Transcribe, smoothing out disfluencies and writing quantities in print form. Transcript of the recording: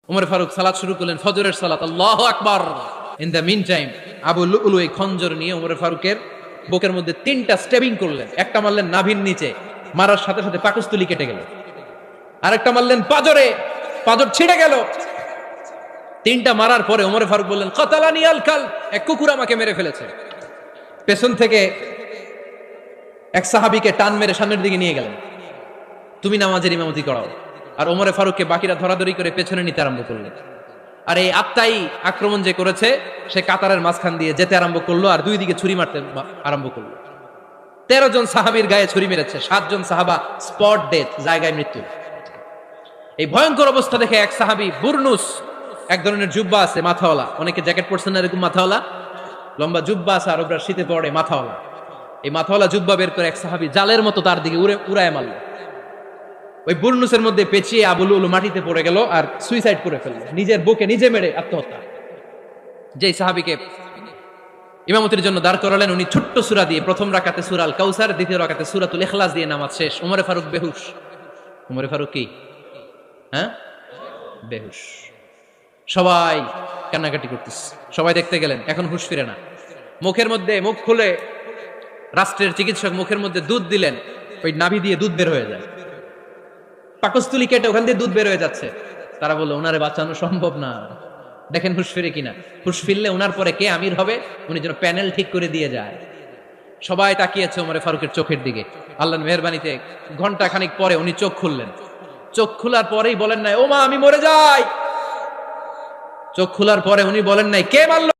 উমর ফারুক সালাত শুরু করলেন, ফজরের সালাত, আল্লাহু আকবার। In the mean time Abu Lulu এই খঞ্জর নিয়ে উমর ফারুকের বুকের মধ্যে 3টা স্টেবিং করলেন। একটা মারলেন নাভির নিচে, মারার সাথে সাথে পাকস্থলী কেটে গেল। আরেকটা মারলেন পাজরে, পাজর ছিঁড়ে গেল। 3টা মারার পরে উমর ফারুক বললেন, কাতালানি আল কাল, এক কুকুর আমাকে মেরে ফেলেছে। পেছন থেকে এক সাহাবীকে টান মেরে সামনের দিকে নিয়ে গেলেন, তুমি নামাজের ইমামতি করাও। আর ওমরে ফারুককে বাকিরা ধরাধরি করে পেছনে নিতে আরম্ভ করলেন। আর এই আত্মাই আক্রমণ যে করেছে, সে কাতারের মাঝখান দিয়ে যেতে আরম্ভ করলো আর দুই দিকে ছুরি মারতে আরম্ভ করলো। 13 জন সাহাবীর গায়ে ছুরি মেরেছে, 7 জন সাহাবা স্পট ডেথ, জায়গায় মৃত্যু। এই ভয়ঙ্কর অবস্থা দেখে এক সাহাবী বুরনুস, এক ধরনের জুব্বা আছে মাথাওয়ালা, অনেকে জ্যাকেট পরছেন না এরকম মাথাওয়ালা, লম্বা জুব্বা আছে আর ওরা শীতে পড়ে মাথাওয়ালা, এই মাথাওয়ালা জুব্বা বের করে এক সাহাবী জালের মতো তার দিকে উড়ায় মারল। ওই বুরনুসের মধ্যে পেঁচিয়ে আবু লুলু মাটিতে পড়ে গেল আর সুইসাইড করে ফেলল, নিজের বুকে নিজে মেরে আত্মহত্যা। যেই সাহাবীকে ইমামতির জন্য দাঁড় করালেন, উনি ছোট্ট সূরা দিয়ে প্রথম রাকাতে সূরা আল কাউসার, দ্বিতীয় রাকাতে সূরাতুল ইখলাস দিয়ে নামাজ শেষ। উমরে ফারুক বেহুশ। উমরে ফারুক কি বেহুশ। সবাই কান্নাকাটি করতেছে, সবাই দেখতে গেলেন, এখন হুঁশ ফিরে না। মুখের মধ্যে মুখ খুলে রাষ্ট্রের চিকিৎসক মুখের মধ্যে দুধ দিলেন, ওই নাভি দিয়ে দুধ বের হয়ে যায়, পাকস্থলী কেটে ওখান দিয়ে দুধ বের হয়ে যাচ্ছে। তারা বললো ওনারে বাঁচানো সম্ভব না, দেখেন হুঁশ ফিরে কিনা। হুঁশ ফিরলে ওনার পরে কে আমির হবে, উনি যেন প্যানেল ঠিক করে দিয়ে যায়। সবাই তাকিয়েছে ওমরে ফারুকের চোখের দিকে। আল্লাহর মেহেরবানিতে ঘন্টা খানিক পরে উনি চোখ খুললেন। চোখ খোলার পরেই বলেন নাই, ও মা আমি মরে যাই। চোখ খোলার পরে উনি বলেন নাই, কে মারলো।